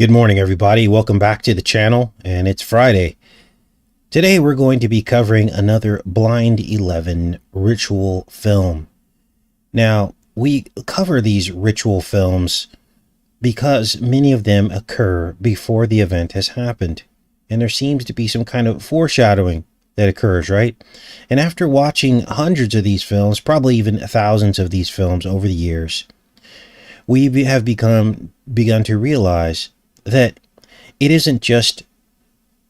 Good morning, everybody. Welcome back to the channel, and it's Friday. Today we're going to be covering another Blind 11 ritual film. Now, we cover these ritual films because many of them occur before the event has happened, and there seems to be some kind of foreshadowing that occurs, right? And after watching hundreds of these films, probably even thousands of these films over the years, we have begun to realize that it isn't just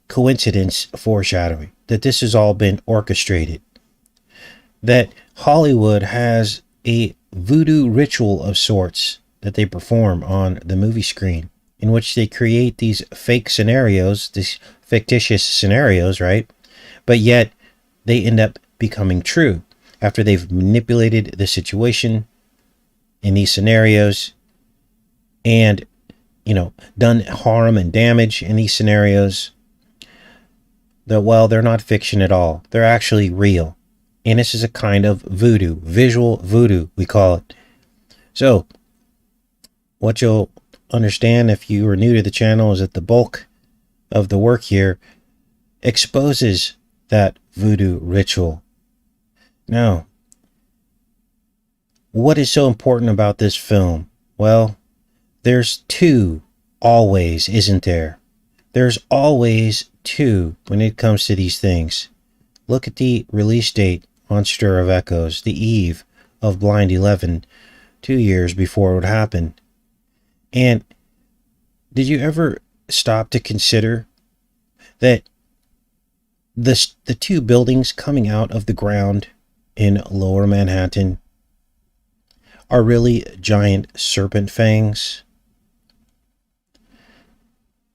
coincidence foreshadowing, that this has all been orchestrated, that Hollywood has a voodoo ritual of sorts that they perform on the movie screen, in which they create these fake scenarios, these fictitious scenarios, right? But yet they end up becoming true after they've manipulated the situation in these scenarios and done harm and damage in these scenarios. That, well, they're not fiction at all. They're actually real. And this is a kind of voodoo, visual voodoo, we call it. So, what you'll understand if you are new to the channel is that the bulk of the work here exposes that voodoo ritual. Now, what is so important about this film? Well, there's two always, isn't there? There's always two when it comes to these things. Look at the release date on Stir of Echoes, the eve of Blind 11, 2 years before it would happen. And did you ever stop to consider that the two buildings coming out of the ground in Lower Manhattan are really giant serpent fangs?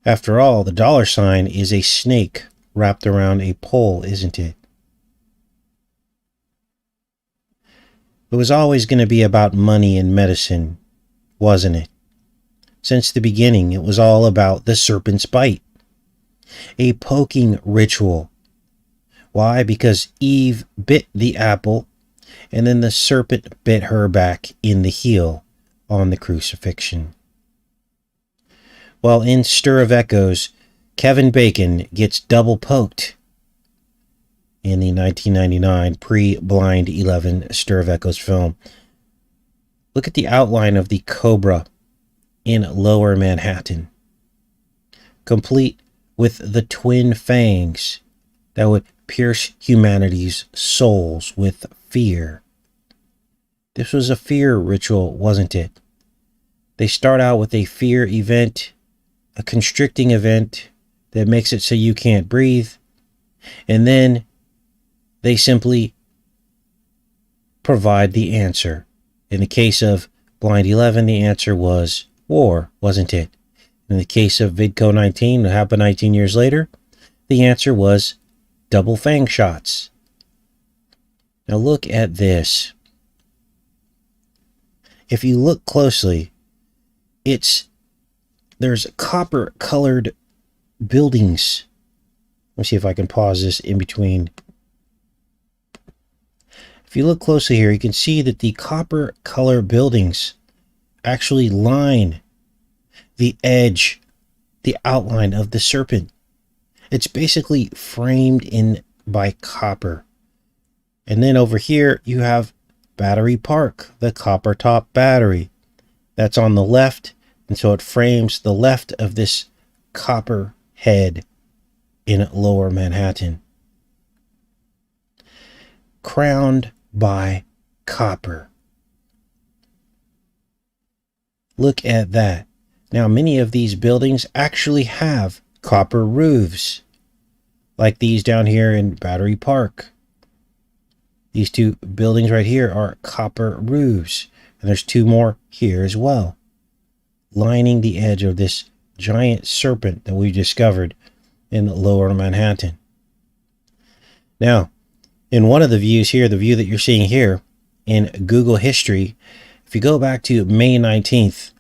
After all, the $sign is a snake wrapped around a pole, isn't it? It was always going to be about money and medicine, wasn't it? Since the beginning, it was all about the serpent's bite. A poking ritual. Why? Because Eve bit the apple, and then the serpent bit her back in the heel on the crucifixion. Well, in Stir of Echoes, Kevin Bacon gets double poked in the 1999 pre-Blind 11 Stir of Echoes film. Look at the outline of the cobra in Lower Manhattan, complete with the twin fangs that would pierce humanity's souls with fear. This was a fear ritual, wasn't it? They start out with a fear event, a constricting event that makes it so you can't breathe, and then they simply provide the answer. In the case of Blind 11, the answer was war, wasn't it? In the case of Vidco 19, that happened 19 years later, the answer was double fang shots. Now look at this. If you look closely, there's copper colored buildings. Let me see if I can pause this in between. If you look closely here, you can see that the copper color buildings actually line the edge, the outline of the serpent. It's basically framed in by copper. And then over here you have Battery Park, the copper top battery. That's on the left, and so it frames the left of this copper head in Lower Manhattan. Crowned by copper. Look at that. Now, many of these buildings actually have copper roofs, like these down here in Battery Park. These two buildings right here are copper roofs, and there's two more here as well, lining the edge of this giant serpent that we discovered in Lower Manhattan. Now, in one of the views here, the view that you're seeing here in Google history, if you go back to May 19th,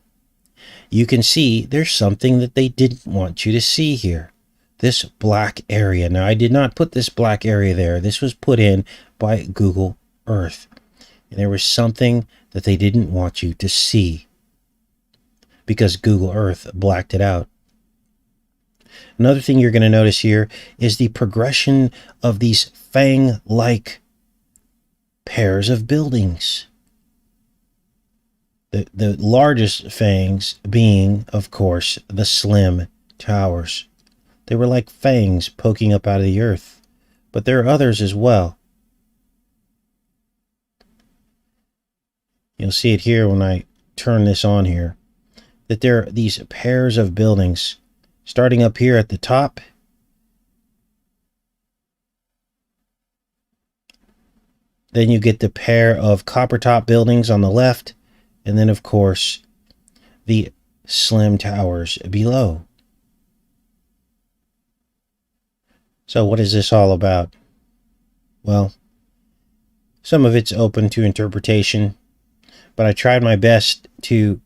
you can see there's something that they didn't want you to see here. This black area. Now, I did not put this black area there. This was put in by Google Earth. And there was something that they didn't want you to see because Google Earth blacked it out. Another thing you're going to notice here is the progression of these fang-like pairs of buildings. The largest fangs being, of course, the slim towers. They were like fangs poking up out of the earth. But there are others as well. You'll see it here when I turn this on here, that there are these pairs of buildings starting up here at the top. Then you get the pair of copper top buildings on the left, and then of course the slim towers below. So what is this all about? Well, some of it's open to interpretation, but I tried my best to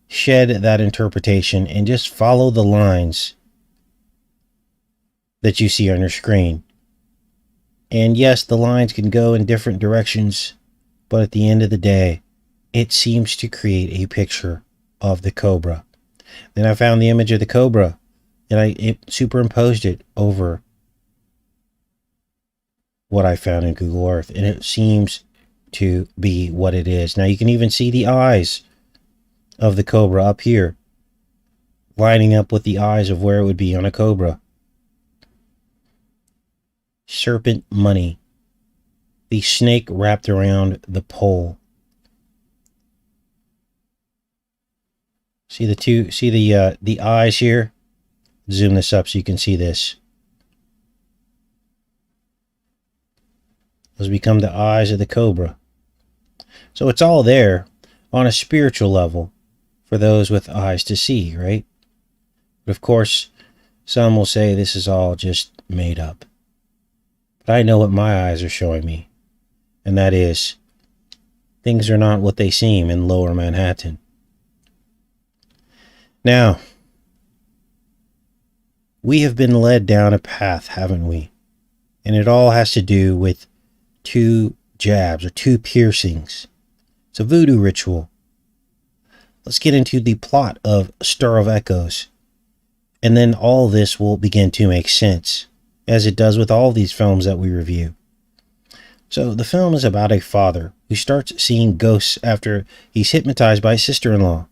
shed that interpretation and just follow the lines that you see on your screen. And yes, the lines can go in different directions, but at the end of the day, it seems to create a picture of the cobra. Then I found the image of the cobra, and I superimposed it over what I found in Google Earth, and it seems to be what it is. Now you can even see the eyes of the cobra up here, lining up with the eyes of where it would be on a cobra. Serpent money. The snake wrapped around the pole. See the eyes here? Zoom this up so you can see this. Those become the eyes of the cobra. So it's all there on a spiritual level for those with eyes to see, right? But of course, some will say this is all just made up. But I know what my eyes are showing me, and that is, things are not what they seem in Lower Manhattan. Now, we have been led down a path, haven't we? And it all has to do with 2 jabs or 2 piercings. It's a voodoo ritual. Let's get into the plot of Stir of Echoes, and then all this will begin to make sense, as it does with all these films that we review. So the film is about a father who starts seeing ghosts after he's hypnotized by his sister-in-law.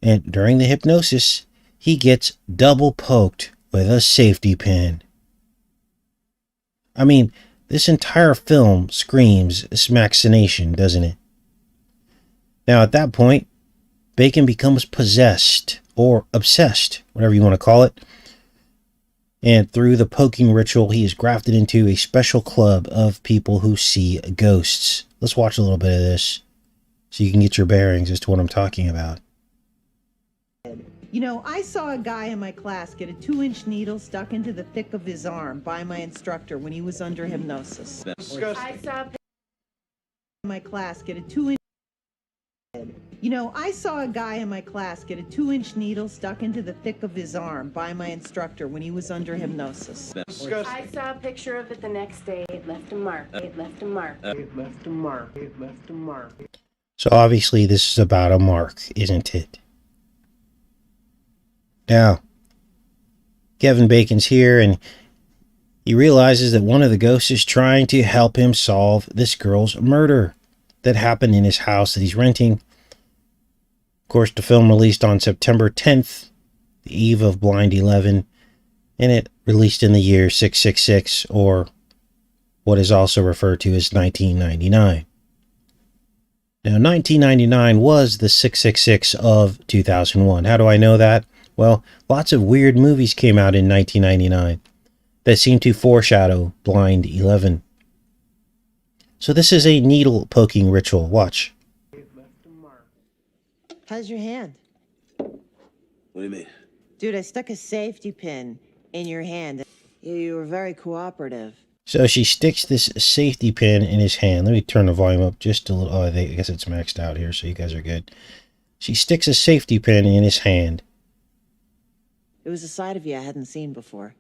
And during the hypnosis, he gets double poked with a safety pin. I mean, this entire film screams smaccination, doesn't it? Now, at that point, Bacon becomes possessed or obsessed, whatever you want to call it. And through the poking ritual, he is grafted into a special club of people who see ghosts. Let's watch a little bit of this so you can get your bearings as to what I'm talking about. You know, I saw a guy in my class get a 2-inch needle stuck into the thick of his arm by my instructor when he was under hypnosis. I saw my class get a 2-inch. You know, I saw a guy in my class get a 2-inch needle stuck into the thick of his arm by my instructor when he was under hypnosis. I saw a picture of it the next day. It left a mark. It left a mark. It left a mark. It left a mark. So obviously this is about a mark, isn't it? Now, Kevin Bacon's here, and he realizes that one of the ghosts is trying to help him solve this girl's murder that happened in his house that he's renting. Of course, the film released on September 10th, the eve of Blind 11, and it released in the year 666, or what is also referred to as 1999. Now, 1999 was the 666 of 2001. How do I know that? Well, lots of weird movies came out in 1999 that seem to foreshadow Blind 11. So this is a needle poking ritual. Watch. How's your hand? What do you mean? Dude, I stuck a safety pin in your hand. You were very cooperative. So she sticks this safety pin in his hand. Let me turn the volume up just a little. Oh, I guess it's maxed out here, so you guys are good. She sticks a safety pin in his hand. It was a side of you I hadn't seen before.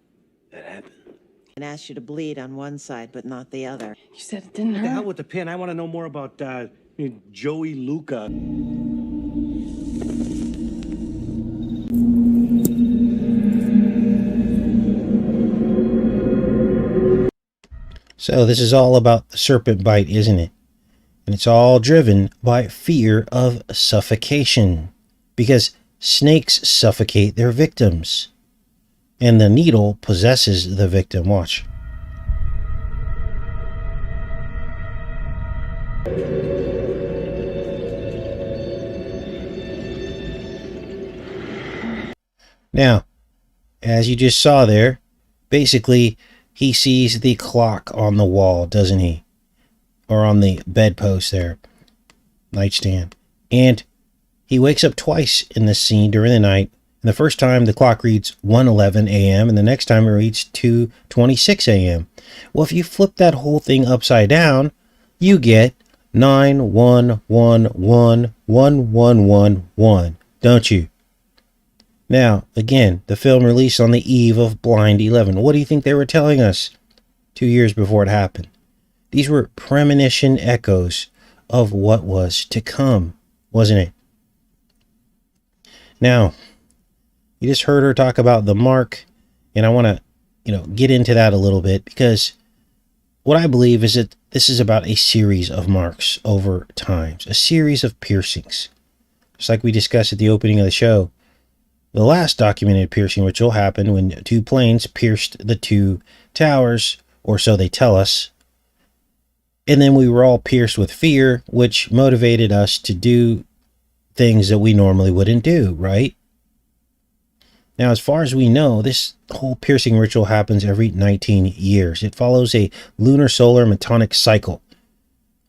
That happened. And asked you to bleed on one side, but not the other. You said it didn't The hell hurt. with the pin. I want to know more about Joey Luca. So this is all about the serpent bite, isn't it? And it's all driven by fear of suffocation, because snakes suffocate their victims, and the needle possesses the victim. Watch. Now, as you just saw there, basically he sees the clock on the wall, doesn't he? Or on the bedpost there, nightstand. And he wakes up twice in this scene during the night. And the first time the clock reads 1:11 a.m. and the next time it reads 2:26 a.m. Well, if you flip that whole thing upside down, you get 9111111, don't you? Now, again, the film released on the eve of Blind 11. What do you think they were telling us 2 years before it happened? These were premonition echoes of what was to come, wasn't it? Now, you just heard her talk about the mark, and I want to, get into that a little bit, because what I believe is that this is about a series of marks over time, a series of piercings. Just like we discussed at the opening of the show. The last documented piercing ritual happened when 2 planes pierced the 2 towers, or so they tell us. And then we were all pierced with fear, which motivated us to do things that we normally wouldn't do, right? Now, as far as we know, this whole piercing ritual happens every 19 years. It follows a lunar solar metonic cycle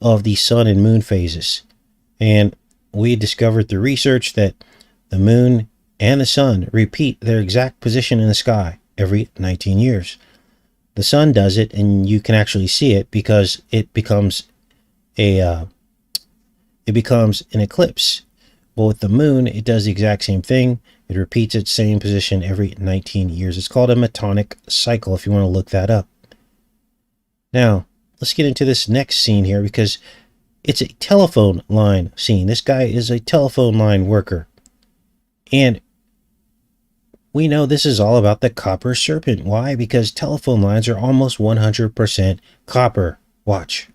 of the sun and moon phases. And we discovered through research that the moon and the sun repeat their exact position in the sky every 19 years. The sun does it, and you can actually see it because it becomes an eclipse. Well, with the moon, it does the exact same thing. It repeats its same position every 19 years. It's called a metonic cycle, if you want to look that up. Now, let's get into this next scene here, because it's a telephone line scene. This guy is a telephone line worker. And we know this is all about the copper serpent. Why? Because telephone lines are almost 100% copper. Watch.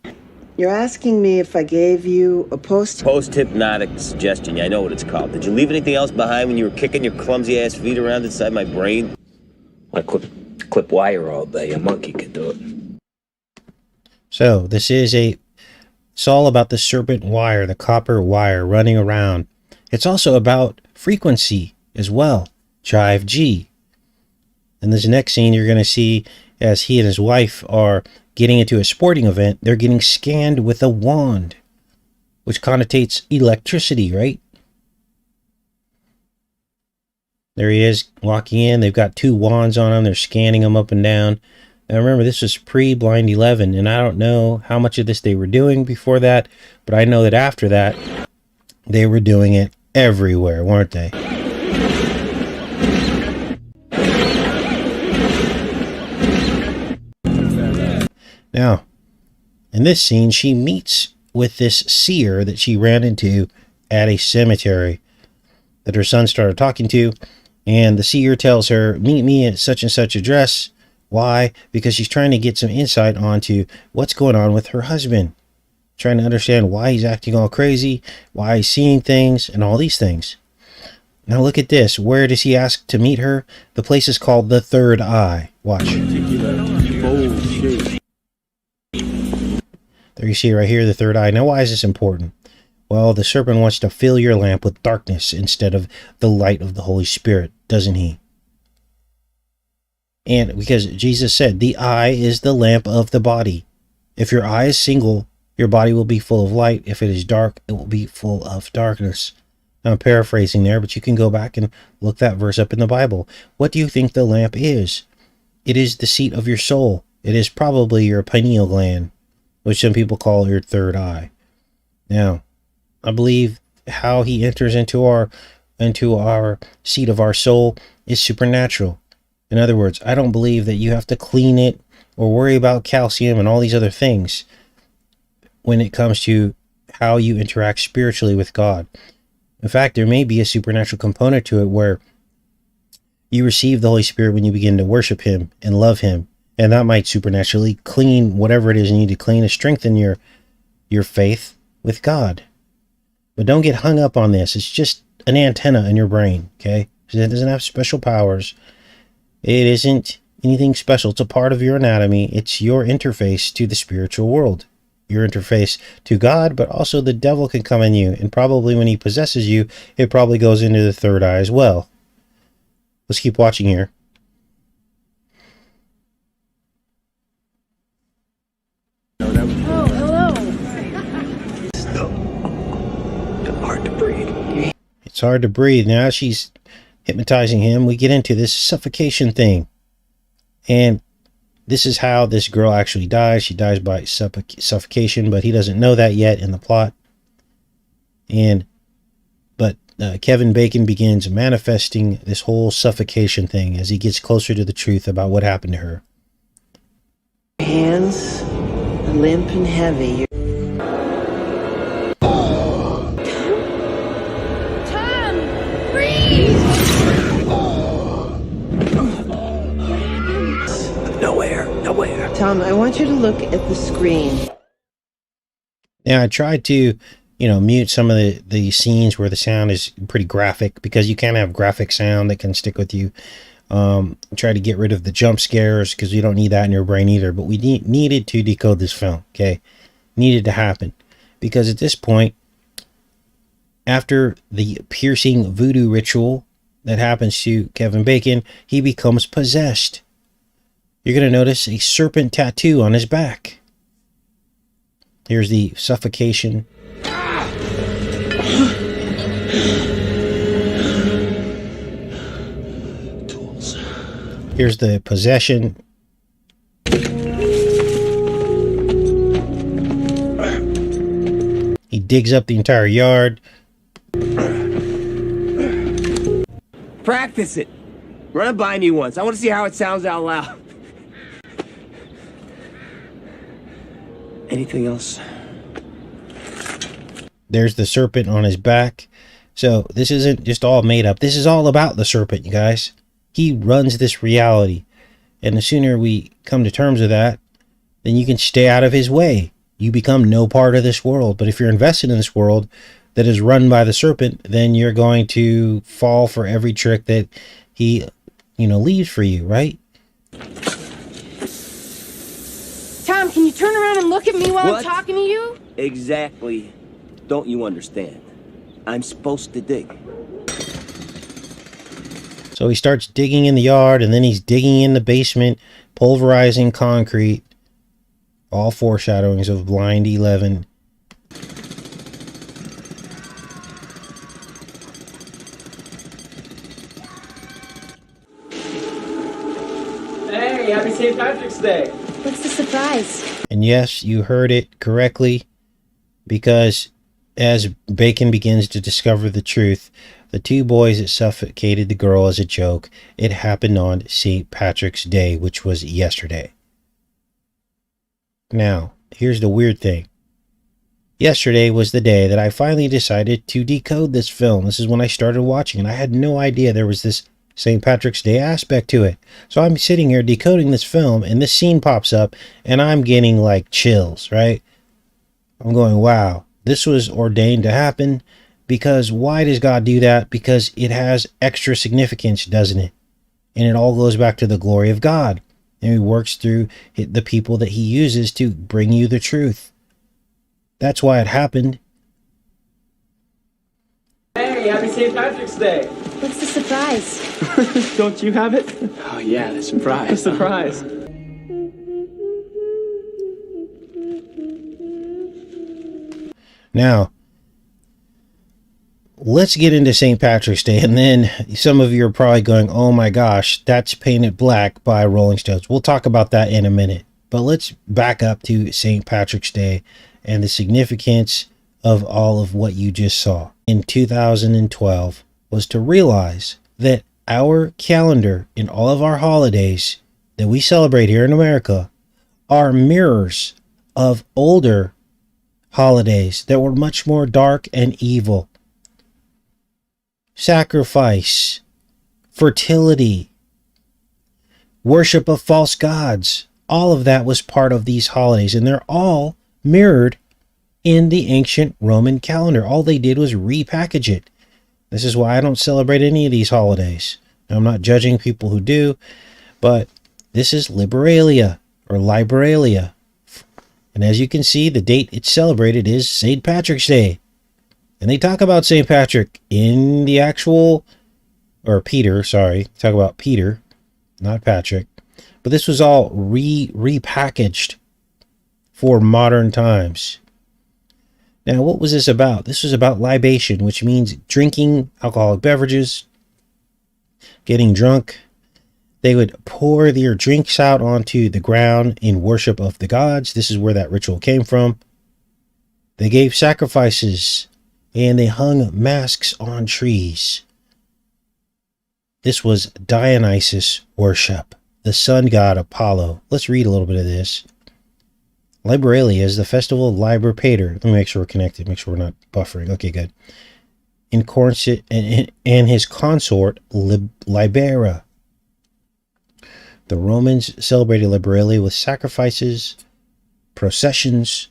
You're asking me if I gave you a Post-hypnotic suggestion. I know what it's called. Did you leave anything else behind when you were kicking your clumsy-ass feet around inside my brain? I clip wire all day. A monkey could do it. So, it's all about the serpent wire, the copper wire running around. It's also about frequency as well. Drive G. In this next scene, you're going to see as he and his wife are getting into a sporting event, they're getting scanned with a wand, which connotates electricity, right? There he is walking in. They've got 2 wands on him. They're scanning him up and down. Now remember, this was pre-Blind 11, and I don't know how much of this they were doing before that, but I know that after that, they were doing it everywhere, weren't they? Now, in this scene, she meets with this seer that she ran into at a cemetery that her son started talking to, and the seer tells her, meet me at such and such address. Why? Because she's trying to get some insight onto what's going on with her husband, trying to understand why he's acting all crazy, why he's seeing things, and all these things. Now look at this. Where does he ask to meet her? The place is called the Third Eye. Watch. There you see right here, the third eye. Now, why is this important? Well, the serpent wants to fill your lamp with darkness instead of the light of the Holy Spirit, doesn't he? And because Jesus said, the eye is the lamp of the body. If your eye is single, your body will be full of light. If it is dark, it will be full of darkness. Now, I'm paraphrasing there, but you can go back and look that verse up in the Bible. What do you think the lamp is? It is the seat of your soul. It is probably your pineal gland, which some people call your third eye. Now, I believe how he enters into our seat of our soul is supernatural. In other words, I don't believe that you have to clean it or worry about calcium and all these other things when it comes to how you interact spiritually with God. In fact, there may be a supernatural component to it where you receive the Holy Spirit when you begin to worship him and love him And that might supernaturally clean whatever it is you need to clean to strengthen your faith with God. But don't get hung up on this. It's just an antenna in your brain, okay? It doesn't have special powers. It isn't anything special. It's a part of your anatomy. It's your interface to the spiritual world. Your interface to God, but also the devil can come in you. And probably when he possesses you, it probably goes into the third eye as well. Let's keep watching here. It's hard to breathe. Now she's hypnotizing him. We get into this suffocation thing. And this is how this girl actually dies. She dies by suffocation, but he doesn't know that yet in the plot. But Kevin Bacon begins manifesting this whole suffocation thing as he gets closer to the truth about what happened to her. Hands limp and heavy. Nowhere. Tom, I want you to look at the screen. Now, I tried to, mute some of the scenes where the sound is pretty graphic, because you can't have graphic sound that can stick with you. Try to get rid of the jump scares, because you don't need that in your brain either. But we needed to decode this film, okay? Needed to happen. Because at this point, after the piercing voodoo ritual that happens to Kevin Bacon, he becomes possessed. You're going to notice a serpent tattoo on his back. Here's the suffocation. Tools. Here's the possession. He digs up the entire yard. Practice it. Run it by me once. I want to see how it sounds out loud. Anything else? There's the serpent on his back. So this isn't just all made up. This is all about the serpent, you guys. He runs this reality. And the sooner we come to terms with that, then you can stay out of his way. You become no part of this world. But if you're invested in this world that is run by the serpent, then you're going to fall for every trick that he, leaves for you, right? Tom, can you turn around and look at me while I'm talking to you? Exactly. Don't you understand? I'm supposed to dig. So he starts digging in the yard, and then he's digging in the basement, pulverizing concrete. All foreshadowings of Blind 11. Hey, happy St. Patrick's Day. What's the surprise? And yes, you heard it correctly, because as Bacon begins to discover the truth, the two boys that suffocated the girl as a joke, it happened on St. Patrick's Day, which was yesterday. Now, here's the weird thing. Yesterday was the day that I finally decided to decode this film. This is when I started watching, and I had no idea there was this St. Patrick's Day aspect to it. So I'm sitting here decoding this film, and this scene pops up, and I'm getting like chills, right? I'm going, wow, this was ordained to happen. Because why does God do that? Because it has extra significance, doesn't it? And it all goes back to the glory of God. And he works through the people that he uses to bring you the truth. That's why it happened. Hey, happy St. Patrick's Day. What's the surprise? Don't you have it? Oh, yeah, the surprise. The surprise. Now, let's get into St. Patrick's Day. And then some of you are probably going, oh my gosh, that's Painted Black by Rolling Stones. We'll talk about that in a minute. But let's back up to St. Patrick's Day and the significance of all of what you just saw in 2012 was to realize that our calendar and all of our holidays that we celebrate here in America are mirrors of older holidays that were much more dark and evil. Sacrifice, fertility, worship of false gods. All of that was part of these holidays, and they're all mirrored in the ancient Roman calendar. All they did was repackage it. This is why I don't celebrate any of these holidays. Now, I'm not judging people who do, but this is Liberalia or Liberalia. And as you can see, the date it's celebrated is St. Patrick's Day. And they talk about St. Patrick in the actual, or Peter, sorry. Talk about Peter, not Patrick. But this was all repackaged for modern times. Now, what was this about? This was about libation, which means drinking alcoholic beverages, getting drunk. They would pour their drinks out onto the ground in worship of the gods. This is where that ritual came from. They gave sacrifices, and they hung masks on trees. This was Dionysus worship, the sun god Apollo. Let's read a little bit of this. Liberalia is the festival of Liber Pater. Let me make sure we're connected. Make sure we're not buffering. Okay, good. And his consort, Libera. The Romans celebrated Liberalia with sacrifices, processions,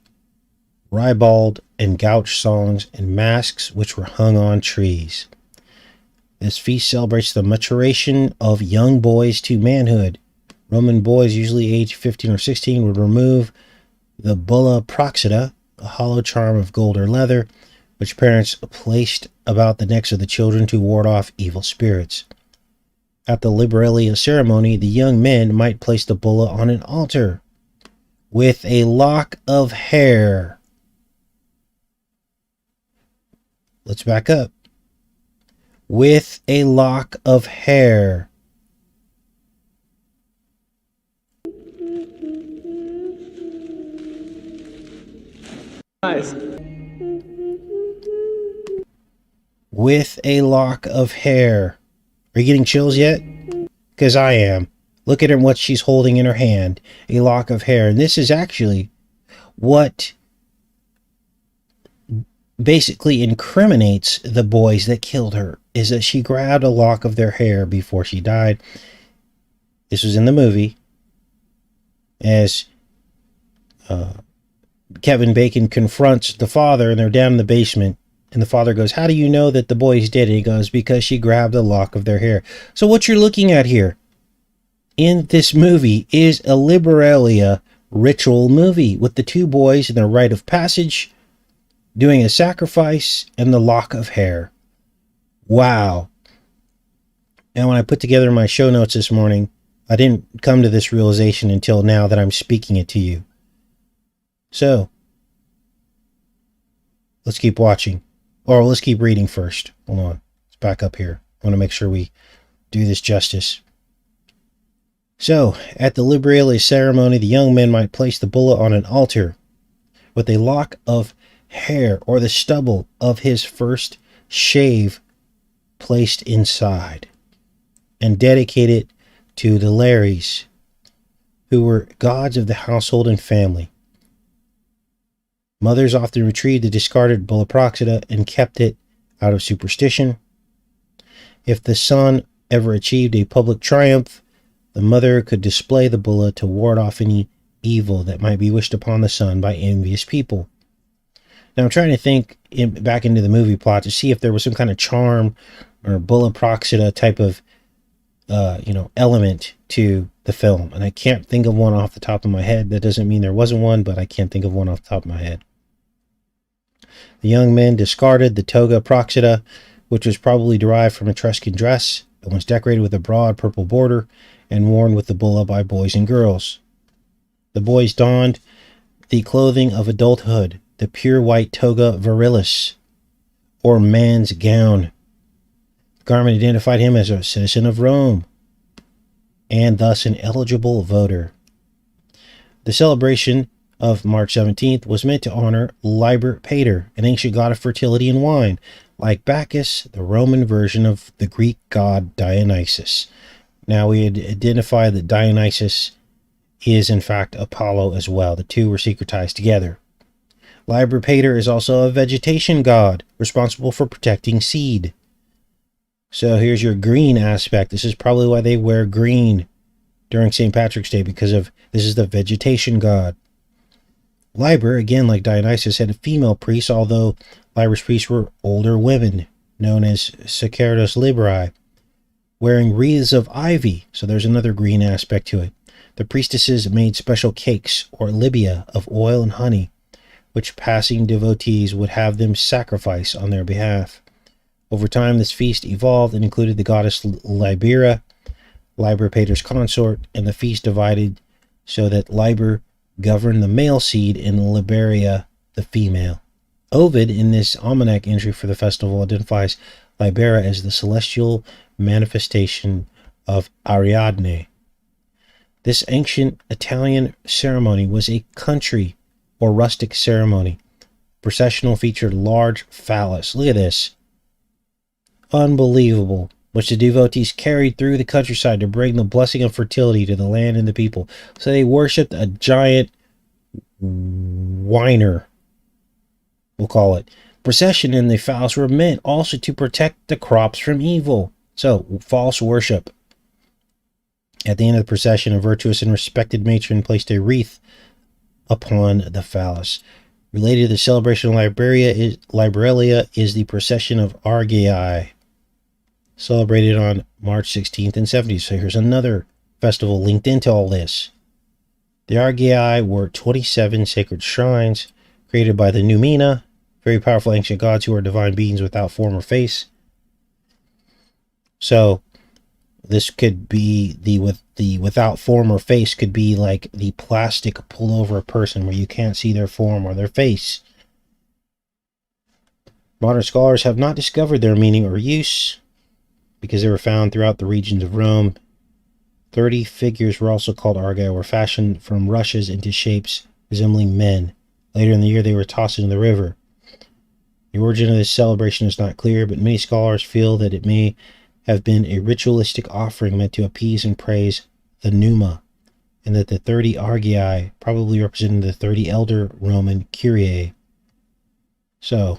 ribald and gauche songs, and masks which were hung on trees. This feast celebrates the maturation of young boys to manhood. Roman boys, usually aged 15 or 16, would remove the bulla proxita, a hollow charm of gold or leather, which parents placed about the necks of the children to ward off evil spirits. At the Liberalia ceremony, the young men might place the bulla on an altar with a lock of hair. Let's back up. With a lock of hair. Nice. With a lock of hair. Are you getting chills yet? Because I am. Look at her, what she's holding in her hand. A lock of hair. And this is actually what basically incriminates the boys that killed her, is that she grabbed a lock of their hair before she died. This was in the movie. As Kevin Bacon confronts the father, and they're down in the basement. And the father goes, "How do you know that the boys did it?" He goes, "Because she grabbed a lock of their hair." So what you're looking at here in this movie is a Liberalia ritual movie with the two boys in their rite of passage doing a sacrifice and the lock of hair. Wow. And when I put together my show notes this morning, I didn't come to this realization until now that I'm speaking it to you. So, let's keep watching. Or let's keep reading first. Hold on. Let's back up here. I want to make sure we do this justice. So, at the Liberalia ceremony, the young men might place the bulla on an altar with a lock of hair or the stubble of his first shave placed inside and dedicate it to the Lares, who were gods of the household and family. Mothers often retrieved the discarded bulla proxita and kept it out of superstition. If the son ever achieved a public triumph, the mother could display the bulla to ward off any evil that might be wished upon the son by envious people. Now I'm trying to think back into the movie plot to see if there was some kind of charm or bulla proxita type of element to the film, and I can't think of one off the top of my head. That doesn't mean there wasn't one, but I can't think of one off the top of my head. The young men discarded the toga proxita, which was probably derived from Etruscan dress and was decorated with a broad purple border and worn with the bulla by boys and girls. The boys donned the clothing of adulthood, the pure white toga virilis, or man's gown. The garment identified him as a citizen of Rome, and thus an eligible voter. The celebration of March 17th was meant to honor Liber Pater, an ancient god of fertility and wine, like Bacchus, the Roman version of the Greek god Dionysus. Now we had identified that Dionysus is in fact Apollo as well. The two were secretized together. Liber Pater is also a vegetation god, responsible for protecting seed. So here's your green aspect. This is probably why they wear green during St. Patrick's Day because of this is the vegetation god. Liber, again like Dionysus, had a female priest, although Liber's priests were older women, known as Sacerdos Liberi, wearing wreaths of ivy, so there's another green aspect to it. The priestesses made special cakes, or libia, of oil and honey, which passing devotees would have them sacrifice on their behalf. Over time, this feast evolved and included the goddess Libera, Liber Pater's consort, and the feast divided so that Liber governed the male seed and Liberia the female. Ovid, in this almanac entry for the festival, identifies Libera as the celestial manifestation of Ariadne. This ancient Italian ceremony was a country or rustic ceremony. Processional featured large phallus. Look at this. Unbelievable. Which the devotees carried through the countryside to bring the blessing of fertility to the land and the people. So they worshipped a giant whiner, we'll call it. Procession in the phallus were meant also to protect the crops from evil. So, false worship. At the end of the procession, a virtuous and respected matron placed a wreath upon the phallus. Related to the celebration of Liberalia is the procession of Argei, celebrated on March 16th and 17th. So here's another festival linked into all this. The Argei were 27 sacred shrines created by the Numina, very powerful ancient gods who are divine beings without form or face. So this could be the without form or face could be like the plastic pulled over a person where you can't see their form or their face. Modern scholars have not discovered their meaning or use because they were found throughout the regions of Rome. 30 figures were also called Argei, were fashioned from rushes into shapes resembling men. Later in the year, they were tossed into the river. The origin of this celebration is not clear, but many scholars feel that it may have been a ritualistic offering meant to appease and praise the Numa, and that the 30 Argei probably represented the 30 elder Roman curiae. So,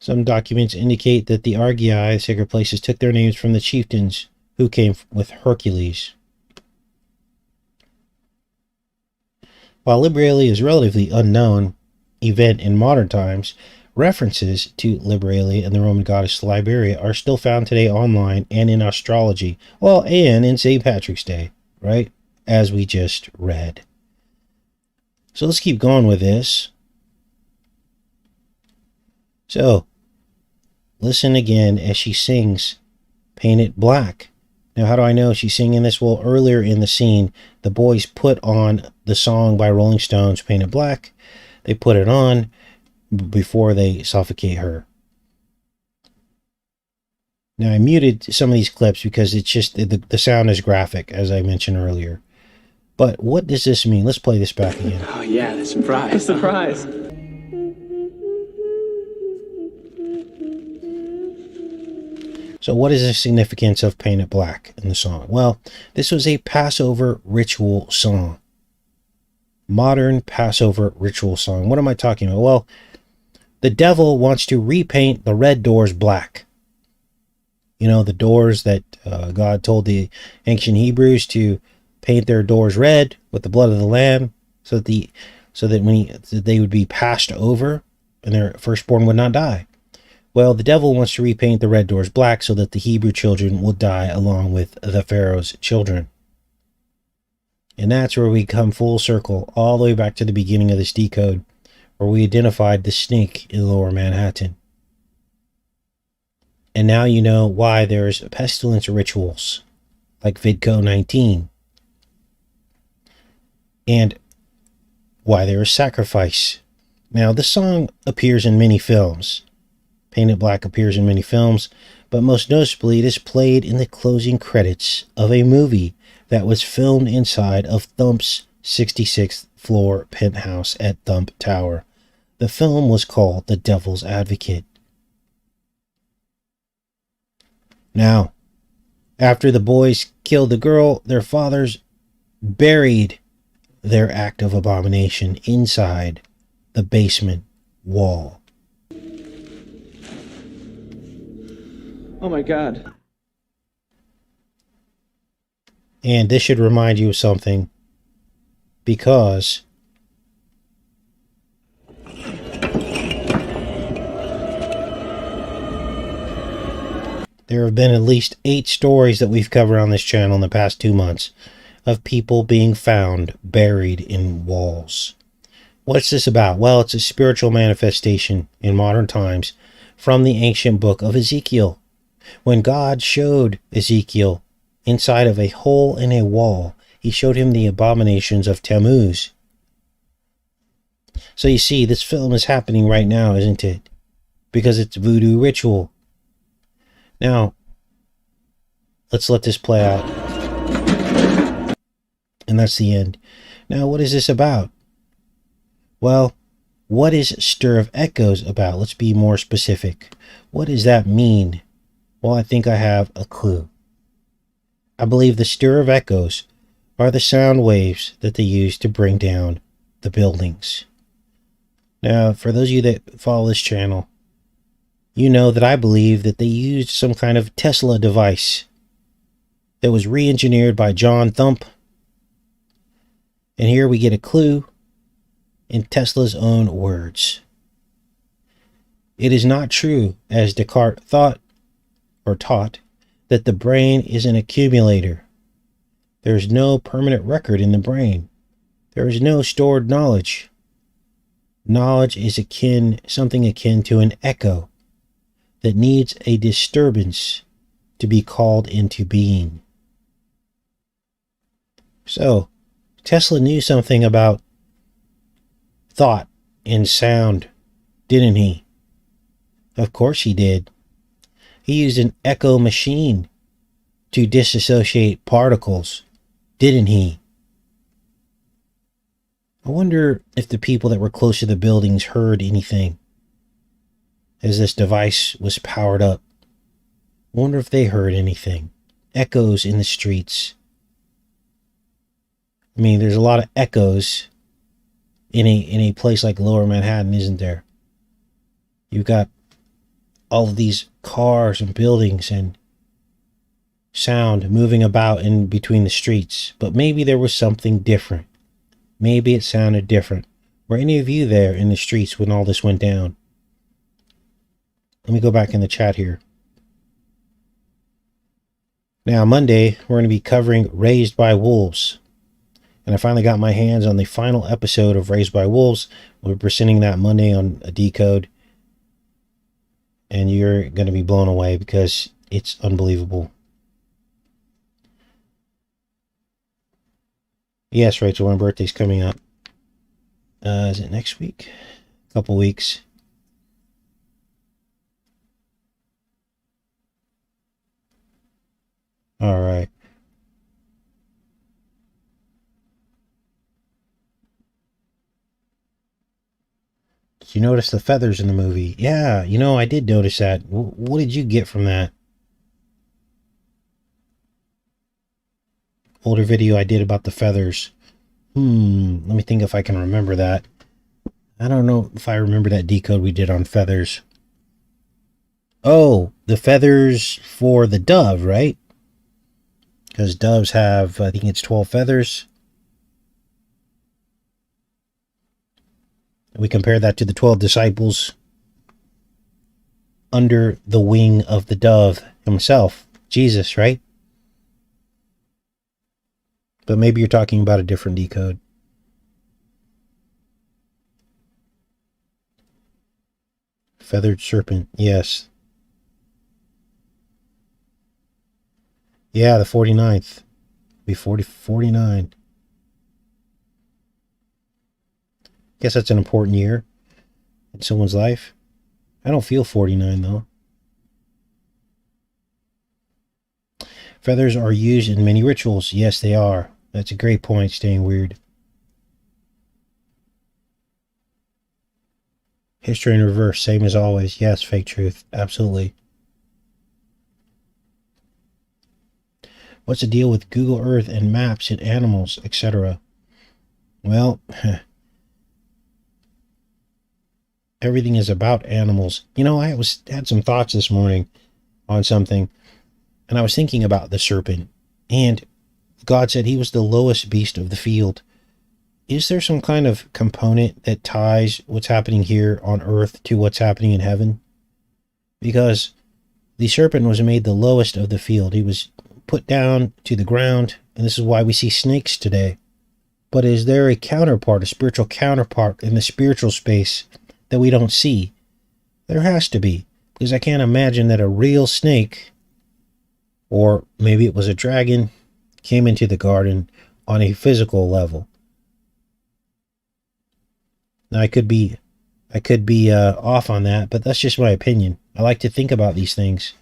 some documents indicate that the Argei, sacred places, took their names from the chieftains who came with Hercules. While Liberalia is a relatively unknown event in modern times, references to Liberalia and the Roman goddess Liberia are still found today online and in astrology, well, and in St. Patrick's Day, right? As we just read. So let's keep going with this. So, listen again as she sings Paint It Black. Now, how do I know she's singing this? Well, earlier in the scene, the boys put on the song by Rolling Stones, Paint It Black. They put it on before they suffocate her. Now, I muted some of these clips because it's just, the sound is graphic, as I mentioned earlier. But what does this mean? Let's play this back again. Oh, yeah, the surprise. The surprise. So what is the significance of Paint It Black in the song? Well, this was a Passover ritual song. Modern Passover ritual song. What am I talking about? Well, the devil wants to repaint the red doors black. You know, the doors that God told the ancient Hebrews to paint their doors red with the blood of the Lamb, so that they would be passed over and their firstborn would not die. Well, the devil wants to repaint the red doors black so that the Hebrew children will die along with the Pharaoh's children. And that's where we come full circle, all the way back to the beginning of this decode, where we identified the snake in Lower Manhattan. And now you know why there's pestilence rituals, like Vidco 19. And why there is sacrifice. Now, the song appears in many films. Paint It Black appears in many films, but most noticeably it is played in the closing credits of a movie that was filmed inside of Thump's 66th floor penthouse at Thump Tower. The film was called The Devil's Advocate. Now, after the boys killed the girl, their fathers buried their act of abomination inside the basement wall. Oh my god. And this should remind you of something, because there have been at least 8 stories that we've covered on this channel in the past 2 months of people being found buried in walls. What's this about? Well, it's a spiritual manifestation in modern times from the ancient book of Ezekiel. When God showed Ezekiel inside of a hole in a wall, he showed him the abominations of Tammuz. So you see, this film is happening right now, isn't it? Because it's voodoo ritual. Now, let's let this play out. And that's the end. Now, what is this about? Well, what is Stir of Echoes about? Let's be more specific. What does that mean? Well, I think I have a clue. I believe the Stir of Echoes are the sound waves that they use to bring down the buildings. Now, for those of you that follow this channel, you know that I believe that they used some kind of Tesla device that was re-engineered by John Thump. And here we get a clue in Tesla's own words. It is not true, as Descartes thought or taught, that the brain is an accumulator. There is no permanent record in the brain. There is no stored knowledge. Knowledge is something akin to an echo that needs a disturbance to be called into being. So, Tesla knew something about thought and sound, didn't he? Of course he did. He used an echo machine to disassociate particles, didn't he? I wonder if the people that were close to the buildings heard anything as this device was powered up. I wonder if they heard anything. Echoes in the streets. I mean, there's a lot of echoes in a place like Lower Manhattan, isn't there? You've got all of these cars and buildings and sound moving about in between the streets. But maybe there was something different. Maybe it sounded different. Were any of you there in the streets when all this went down? Let me go back in the chat here. Now, Monday, we're going to be covering Raised by Wolves. And I finally got my hands on the final episode of Raised by Wolves. We'll be presenting that Monday on a decode. And you're going to be blown away because it's unbelievable. Yes, Rachel, my birthday's coming up. Is it next week? A couple weeks. All right. Did you notice the feathers in the movie? Yeah, you know, I did notice that. What did you get from that? Older video I did about the feathers. Let me think if I can remember that. I don't know if I remember that decode we did on feathers. Oh, the feathers for the dove, right? Because doves have, I think it's 12 feathers. We compare that to the 12 disciples under the wing of the dove himself, Jesus, right? But maybe you're talking about a different decode. Feathered serpent, yes. Yeah, the 49th. Be 49. Guess that's an important year in someone's life. I don't feel 49 though. Feathers are used in many rituals. Yes, they are. That's a great point, staying weird. History in reverse, same as always. Yes, fake truth. Absolutely. What's the deal with Google Earth and maps and animals, etc.? Well, everything is about animals. You know, I had some thoughts this morning. on something, and I was thinking about the serpent, and God said he was the lowest beast of the field. Is there some kind of component that ties what's happening here on earth to what's happening in heaven? Because the serpent was made the lowest of the field. He was put down to the ground, and this is why we see snakes today. But is there a counterpart, a spiritual counterpart in the spiritual space that we don't see? There has to be, because I can't imagine that a real snake, or maybe it was a dragon, came into the garden on a physical level. Now, I could be off on that, but that's just my opinion. I like to think about these things.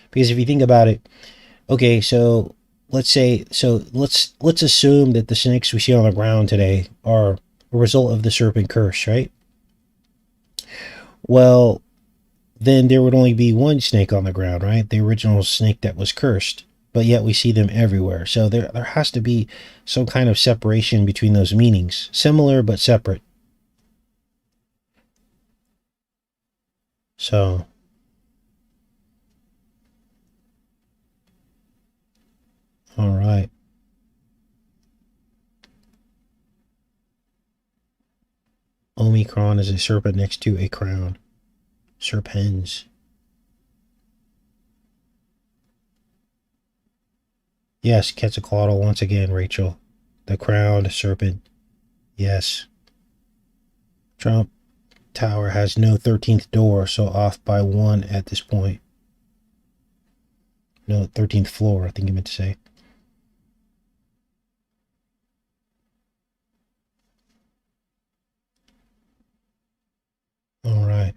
Because if you think about it, okay, so let's assume that the snakes we see on the ground today are a result of the serpent curse, right? Well, then there would only be one snake on the ground, right? The original snake that was cursed. But yet we see them everywhere. So there has to be some kind of separation between those meanings. Similar but separate. So all right. Omicron is a serpent next to a crown. Serpens. Yes, Quetzalcoatl once again, Rachel. The crowned serpent. Yes. Trump Tower has no 13th door, so off by one at this point. No, 13th floor, I think you meant to say. All right.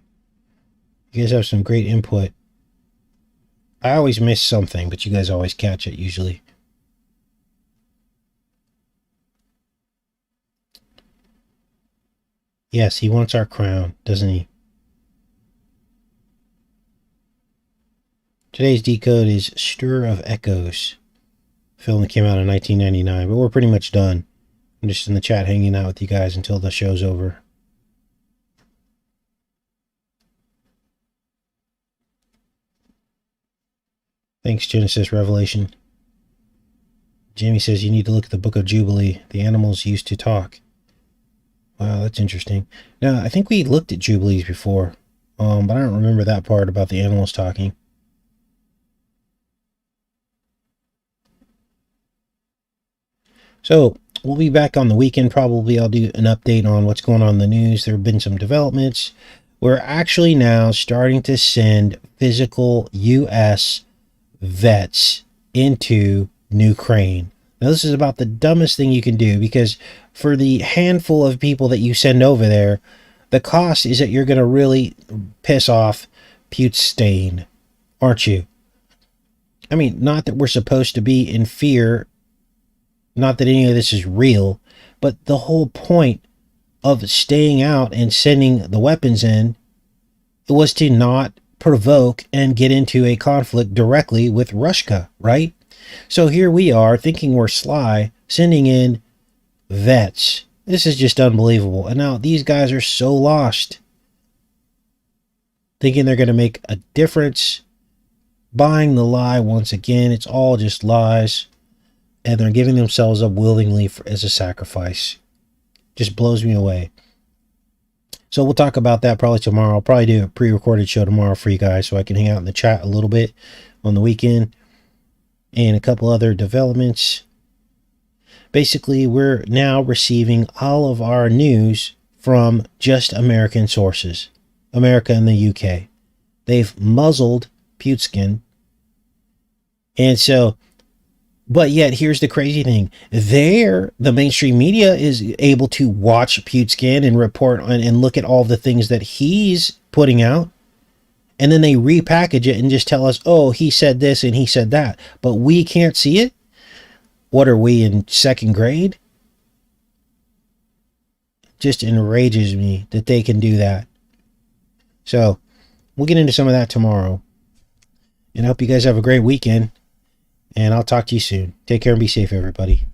You guys have some great input. I always miss something, but you guys always catch it usually. Yes, he wants our crown, doesn't he? Today's decode is Stir of Echoes. Film that came out in 1999, but we're pretty much done. I'm just in the chat hanging out with you guys until the show's over. Thanks, Genesis Revelation. Jamie says you need to look at the Book of Jubilee. The animals used to talk. Wow, that's interesting. Now, I think we looked at Jubilees before, but I don't remember that part about the animals talking. So, we'll be back on the weekend probably. I'll do an update on what's going on in the news. There have been some developments. We're actually now starting to send physical U.S. vets into Ukraine. Now, this is about the dumbest thing you can do, because for the handful of people that you send over there, the cost is that you're going to really piss off Putin, aren't you? I mean, not that we're supposed to be in fear, not that any of this is real, but the whole point of staying out and sending the weapons in was to not provoke and get into a conflict directly with Russia, right? So here we are thinking we're sly, sending in vets. This is just unbelievable. And now these guys are so lost, thinking they're going to make a difference, buying the lie once again. It's all just lies, and they're giving themselves up willingly as a sacrifice. Just blows me away. So we'll talk about that probably tomorrow. I'll probably do a pre-recorded show tomorrow for you guys so I can hang out in the chat a little bit on the weekend. And a couple other developments. Basically, we're now receiving all of our news from just American sources. America and the UK. They've muzzled Putin. And so, but yet, here's the crazy thing. The mainstream media is able to watch Putin and report on and look at all the things that he's putting out. And then they repackage it and just tell us, oh, he said this and he said that. But we can't see it? What are we, in second grade? Just enrages me that they can do that. So, we'll get into some of that tomorrow. And I hope you guys have a great weekend. And I'll talk to you soon. Take care and be safe, everybody.